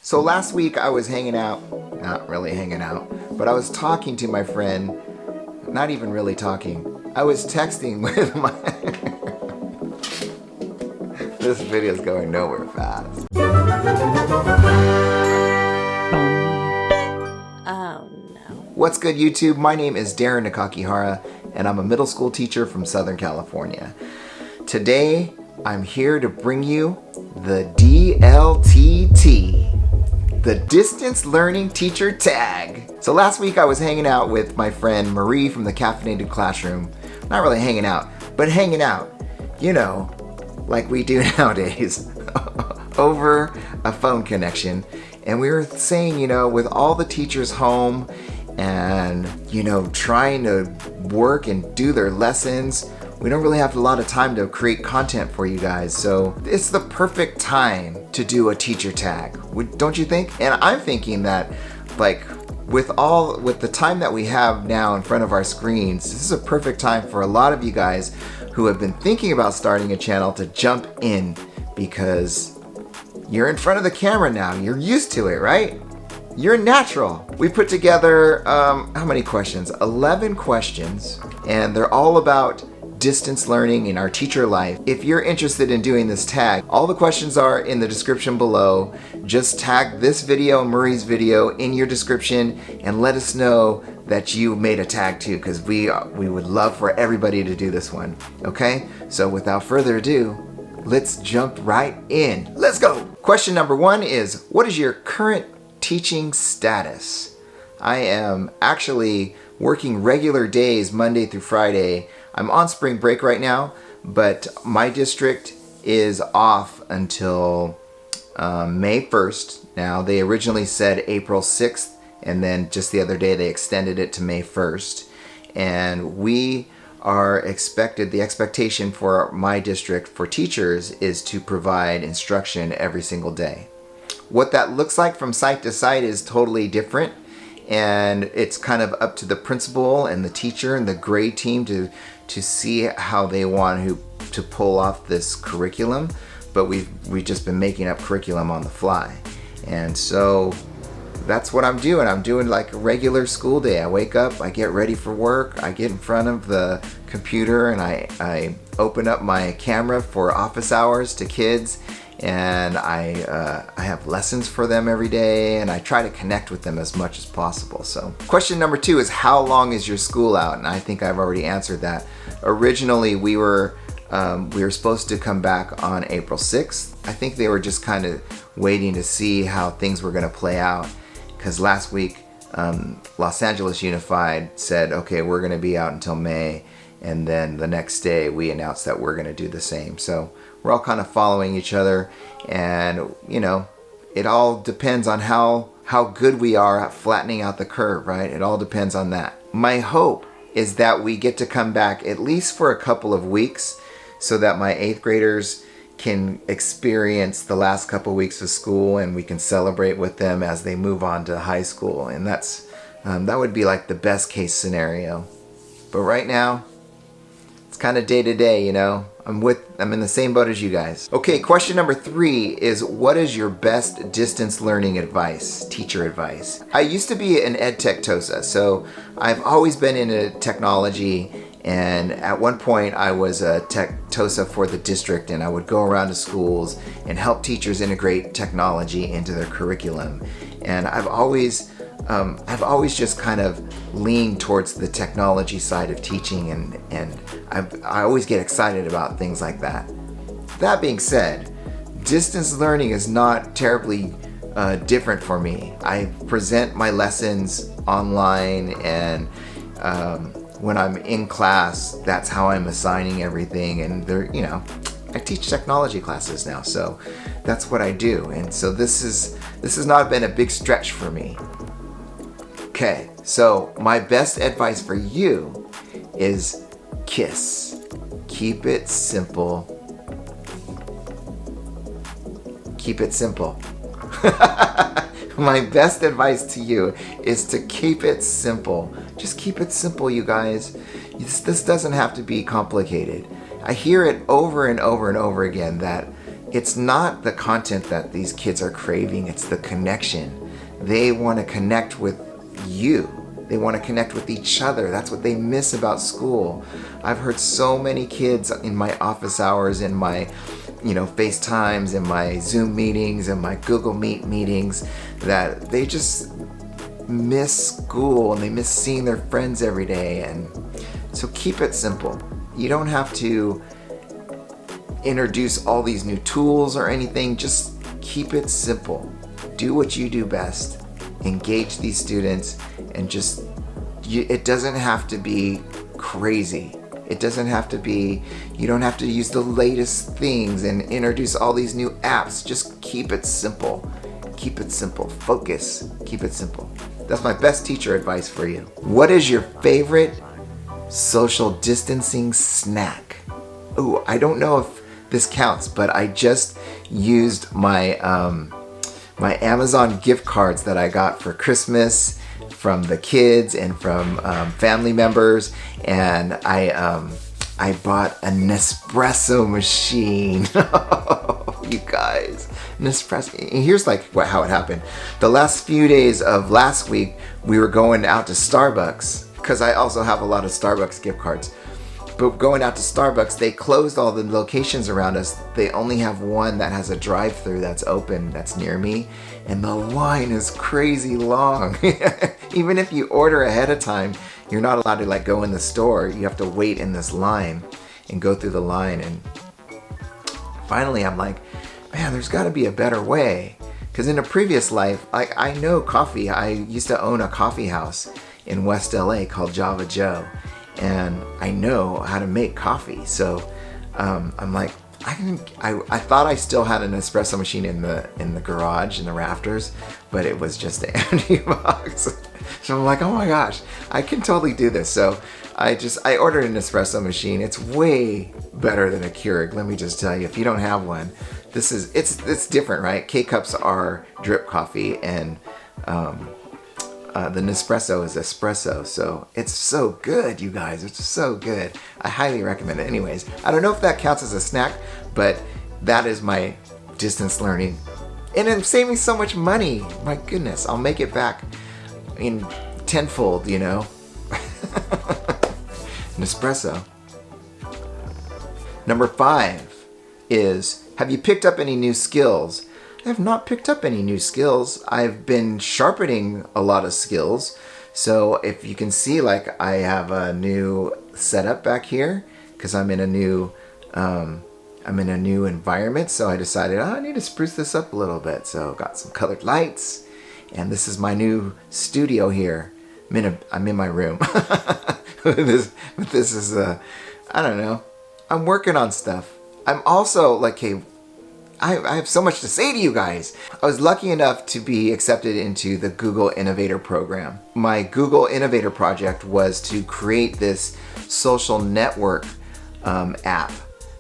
So last week I was hanging out, not really hanging out, but I was talking to my friend, not even really talking. I was texting with my... This video's going nowhere fast. Oh no. What's good, YouTube? My name is Darin Nakakihara, and I'm a middle school teacher from Southern California. Today, I'm here to bring you the DLTT, the Distance Learning Teacher Tag. So last week I was hanging out with my friend Marie from the Caffeinated Classroom. Not really hanging out, but hanging out, you know, like we do nowadays, over a phone connection. And we were saying, you know, with all the teachers home and, you know, trying to work and do their lessons, we don't really have a lot of time to create content for you guys. So it's the perfect time to do a teacher tag, don't you think? And I'm thinking that, like, with the time that we have now in front of our screens, this is a perfect time for a lot of you guys who have been thinking about starting a channel to jump in, because you're in front of the camera now. You're used to it, right? You're natural. We put together, how many questions? 11 questions, and they're all about distance learning in our teacher life. If you're interested in doing this tag, all the questions are in the description below. Just tag this video and Marie's video in your description and let us know that you made a tag too, because we would love for everybody to do this one. Okay? So without further ado, let's jump right in. Let's go! Question number 1 is, what is your current teaching status? I am actually working regular days, Monday through Friday. I'm on spring break right now, but my district is off until May 1st. Now, they originally said April 6th, and then just the other day they extended it to May 1st. And we are expected, the expectation for my district for teachers is to provide instruction every single day. What that looks like from site to site is totally different, and it's kind of up to the principal and the teacher and the grade team to see how they want to pull off this curriculum. But we've just been making up curriculum on the fly, and so that's what I'm doing. I'm doing like a regular school day. I wake up, I get ready for work, I get in front of the computer, and I open up my camera for office hours to kids, and I have lessons for them every day, and I try to connect with them as much as possible. So question number 2 is, how long is your school out? And I think I've already answered that. Originally we were supposed to come back on April 6th. I think they were just kind of waiting to see how things were going to play out, because last week Los Angeles Unified said, okay, we're going to be out until May, and then the next day we announced that we're going to do the same. So we're all kind of following each other, and you know, it all depends on how good we are at flattening out the curve, right? It all depends on that. My hope is that we get to come back at least for a couple of weeks, so that my 8th graders can experience the last couple of weeks of school, and we can celebrate with them as they move on to high school. And that's that would be like the best case scenario. But right now, it's kind of day to day, you know. I'm in the same boat as you guys. Okay, question number 3 is, what is your best distance learning advice, teacher advice? I used to be an ed tech TOSA, so I've always been into technology, and at one point I was a tech TOSA for the district, and I would go around to schools and help teachers integrate technology into their curriculum. And I've always just kind of leaned towards the technology side of teaching, and I always get excited about things like that. That being said, distance learning is not terribly different for me. I present my lessons online, and when I'm in class, that's how I'm assigning everything. And you know, I teach technology classes now, so that's what I do. And so this has not been a big stretch for me. Okay, so my best advice for you is KISS. Keep it simple. Keep it simple. My best advice to you is to keep it simple. Just keep it simple, you guys. This doesn't have to be complicated. I hear it over and over and over again that it's not the content that these kids are craving, it's the connection. They want to connect with you. They want to connect with each other. That's what they miss about school. I've heard so many kids in my office hours, in my FaceTimes, in my Zoom meetings, and my Google Meet meetings, that they just miss school and they miss seeing their friends every day. And so keep it simple. You don't have to introduce all these new tools or anything. Just keep it simple. Do what you do best. Engage these students, and it doesn't have to be crazy. It doesn't have to be, you don't have to use the latest things and introduce all these new apps. Just keep it simple. Keep it simple. Focus. Keep it simple. That's my best teacher advice for you. What is your favorite social distancing snack? Ooh, I don't know if this counts, but I just used my my Amazon gift cards that I got for Christmas from the kids and from family members, and I bought a Nespresso machine. You guys, Nespresso. And here's how it happened. The last few days of last week, we were going out to Starbucks, because I also have a lot of Starbucks gift cards. But going out to Starbucks, they closed all the locations around us. They only have one that has a drive-through that's open, that's near me. And the line is crazy long. Even if you order ahead of time, you're not allowed to go in the store. You have to wait in this line and go through the line. And finally, I'm like, man, there's got to be a better way. Because in a previous life, I know coffee. I used to own a coffee house in West LA called Java Joe. And I know how to make coffee. So I'm like, I thought I still had an espresso machine in the garage, in the rafters, but it was just an empty box. So I'm like, oh my gosh, I can totally do this. So I ordered an espresso machine. It's way better than a Keurig. Let me just tell you, if you don't have one, it's different, right? K-cups are drip coffee, and the Nespresso is espresso, so it's so good, you guys. It's so good. I highly recommend it. Anyways, I don't know if that counts as a snack, but that is my distance learning. And I'm saving so much money. My goodness, I'll make it back in tenfold, Nespresso. Number 5 is, have you picked up any new skills? I have not picked up any new skills. I've been sharpening a lot of skills. So if you can see, I have a new setup back here because I'm in a new environment. So I decided I need to spruce this up a little bit. So got some colored lights, and this is my new studio here. I'm in my room. This is I don't know. I'm working on stuff. I'm also I have so much to say to you guys. I was lucky enough to be accepted into the Google Innovator Program. My Google Innovator project was to create this social network app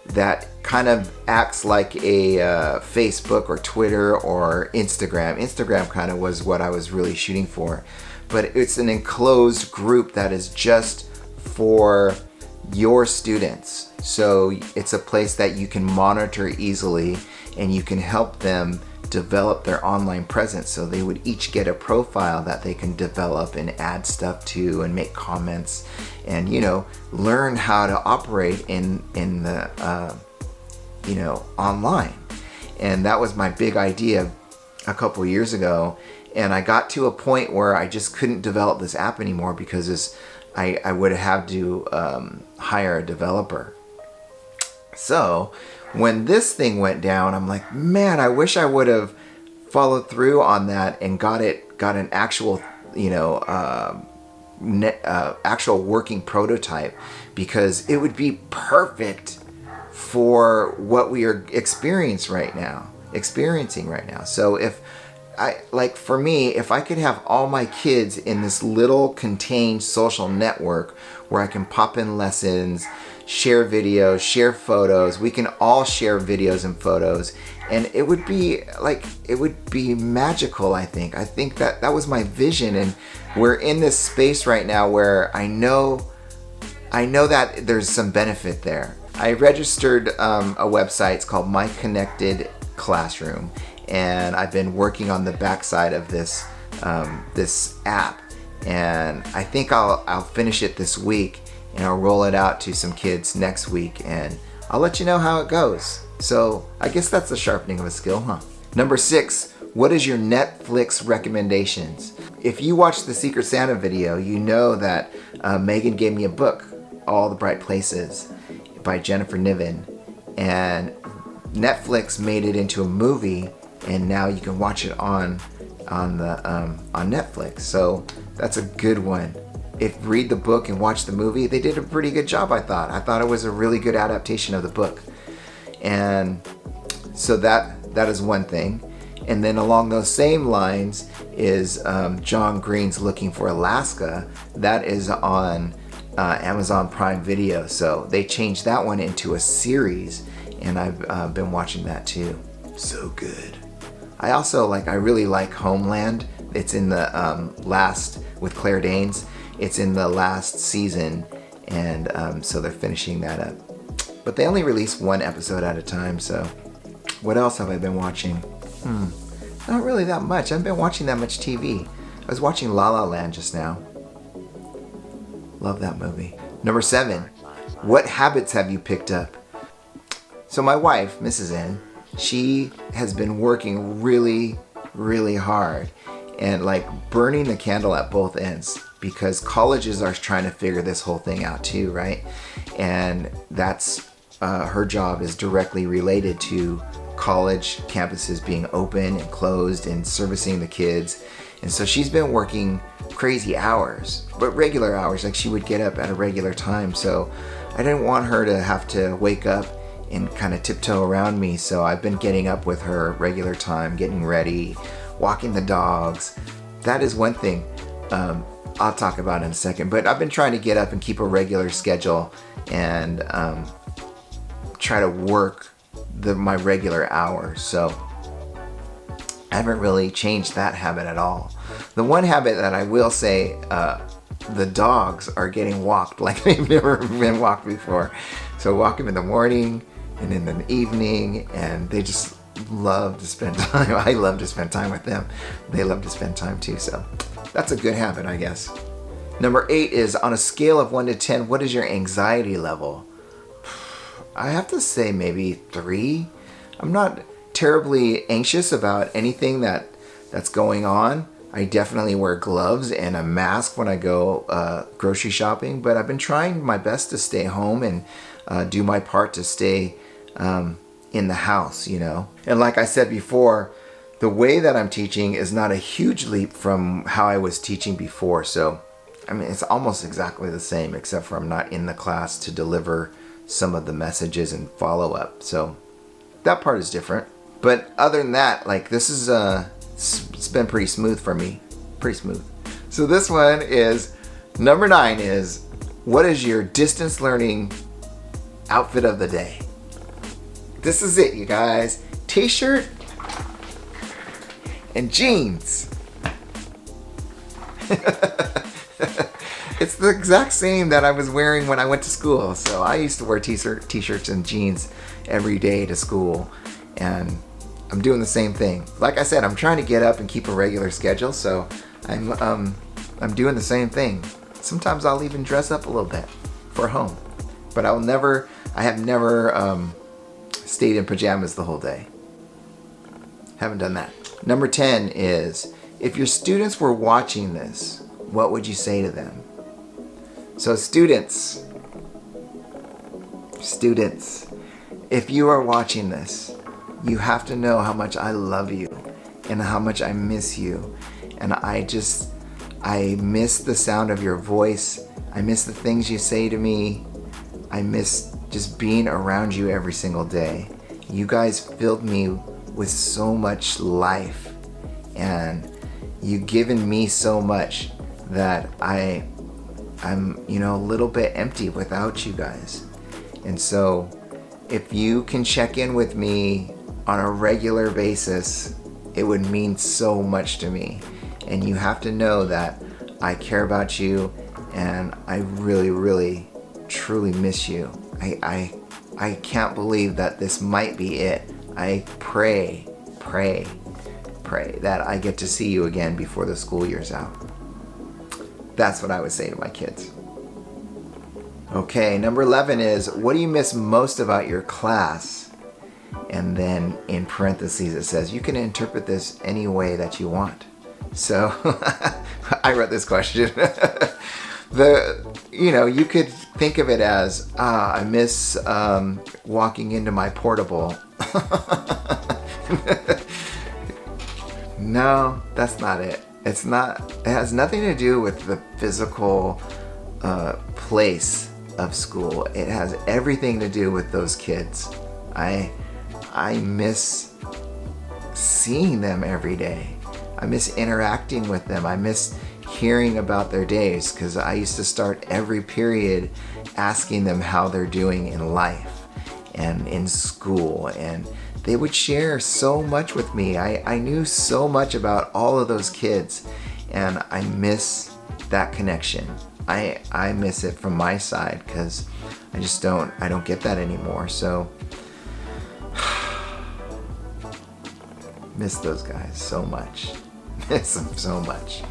that kind of acts like a Facebook or Twitter or Instagram. Instagram kind of was what I was really shooting for. But it's an enclosed group that is just for your students. So it's a place that you can monitor easily, and you can help them develop their online presence. So they would each get a profile that they can develop and add stuff to and make comments and, learn how to operate in the, online. And that was my big idea a couple years ago. And I got to a point where I just couldn't develop this app anymore because I would have to hire a developer. So when this thing went down, I'm like, man, I wish I would have followed through on that and got an actual, actual working prototype, because it would be perfect for what we are experiencing right now. So for me, if I could have all my kids in this little contained social network where I can pop in lessons, share videos, share photos, we can all share videos and photos, and it would be magical. I think that was my vision, and we're in this space right now where I know that there's some benefit there. I registered a website. It's called My Connected Classroom, and I've been working on the backside of this this app, and I think I'll finish it this week, and I'll roll it out to some kids next week, and I'll let you know how it goes. So I guess that's the sharpening of a skill, huh? Number 6, what is your Netflix recommendations? If you watched the Secret Santa video, you know that Megan gave me a book, All the Bright Places, by Jennifer Niven, and Netflix made it into a movie, and now you can watch it on Netflix. So that's a good one. If read the book and watch the movie, they did a pretty good job. I thought it was a really good adaptation of the book, and so that is one thing. And then along those same lines is John Green's Looking for Alaska. That is on Amazon Prime Video. So they changed that one into a series, and I've been watching that too. So good. I really like Homeland. It's in the last, with Claire Danes. It's in the last season, and so they're finishing that up. But they only release one episode at a time. So what else have I been watching? Not really that much. I haven't been watching that much TV. I was watching La La Land just now. Love that movie. Number 7, what habits have you picked up? So my wife, Mrs. N, she has been working really, really hard and like burning the candle at both ends, because colleges are trying to figure this whole thing out too, right? And that's her job is directly related to college campuses being open and closed and servicing the kids. And so she's been working crazy hours, but regular hours, like she would get up at a regular time. So I didn't want her to have to wake up and kind of tiptoe around me. So I've been getting up with her regular time, getting ready, walking the dogs. That is one thing I'll talk about in a second, but I've been trying to get up and keep a regular schedule and try to work my regular hours. So I haven't really changed that habit at all. The one habit that I will say, the dogs are getting walked like they've never been walked before. So walk them in the morning and in the evening, and they just love to spend time. I love to spend time with them. They love to spend time too. So that's a good habit, I guess. Number 8 is, on a scale of 1 to 10, what is your anxiety level? I have to say maybe 3. I'm not terribly anxious about anything that's going on. I definitely wear gloves and a mask when I go grocery shopping, but I've been trying my best to stay home and do my part to stay in the house, you know. And like I said before, the way that I'm teaching is not a huge leap from how I was teaching before. So, I mean, it's almost exactly the same, except for I'm not in the class to deliver some of the messages and follow up. So that part is different. But other than that, like, this is it's been pretty smooth for me. Pretty smooth. So this one is, number 9 is, what is your distance learning outfit of the day? This is it, you guys. T-shirt and jeans. It's the exact same that I was wearing when I went to school. So I used to wear t-shirts and jeans every day to school, and I'm doing the same thing. Like I said, I'm trying to get up and keep a regular schedule, so I'm doing the same thing. Sometimes I'll even dress up a little bit for home, but I have never stayed in pajamas the whole day. Haven't done that. Number 10 is, if your students were watching this, what would you say to them? So students, if you are watching this, you have to know how much I love you and how much I miss you. And I miss the sound of your voice. I miss the things you say to me. I miss just being around you every single day. You guys filled me with so much life, and you've given me so much that I'm a little bit empty without you guys. And so if you can check in with me on a regular basis, it would mean so much to me. And you have to know that I care about you, and I really, really, truly miss you. I I can't believe that this might be it. I pray that I get to see you again before the school year's out. That's what I would say to my kids. Okay, number 11 is, what do you miss most about your class? And then in parentheses it says, you can interpret this any way that you want. So I wrote this question. You could think of it as, I miss walking into my portable. No, that's not it. It has nothing to do with the physical place of school. It has everything to do with those kids. I miss seeing them every day. I miss interacting with them. I miss hearing about their days, because I used to start every period asking them how they're doing in life and in school, and they would share so much with me. I knew so much about all of those kids, and I miss that connection. I miss it from my side, because I don't get that anymore. So miss those guys so much. Miss them so much.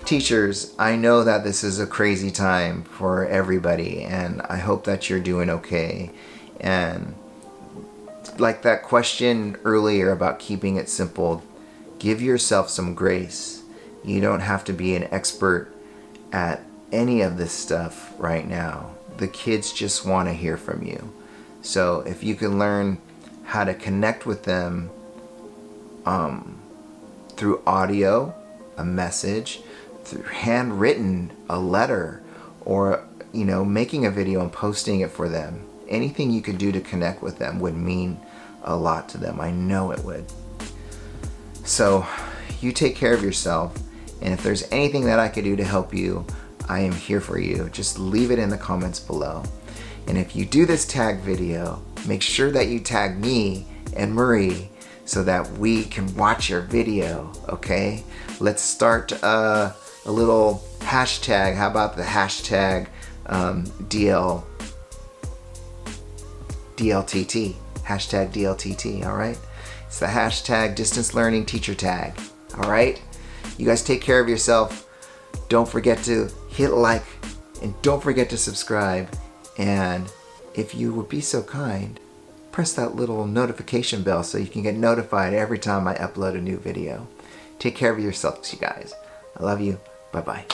Teachers, I know that this is a crazy time for everybody, and I hope that you're doing okay. And like that question earlier about keeping it simple, give yourself some grace. You don't have to be an expert at any of this stuff right now. The kids just want to hear from you. So if you can learn how to connect with them through audio, a message, through handwritten, a letter, or making a video and posting it for them, anything you could do to connect with them would mean a lot to them. I know it would. So you take care of yourself, and if there's anything that I could do to help you, I am here for you. Just leave it in the comments below. And if you do this tag video, make sure that you tag me and Marie so that we can watch your video, okay? Let's start a little hashtag. How about the hashtag DLTT? Hashtag DLTT, all right? It's the hashtag distance learning teacher tag, all right? You guys take care of yourself. Don't forget to hit like, and don't forget to subscribe. And if you would be so kind, press that little notification bell so you can get notified every time I upload a new video. Take care of yourselves, you guys. I love you. Bye-bye.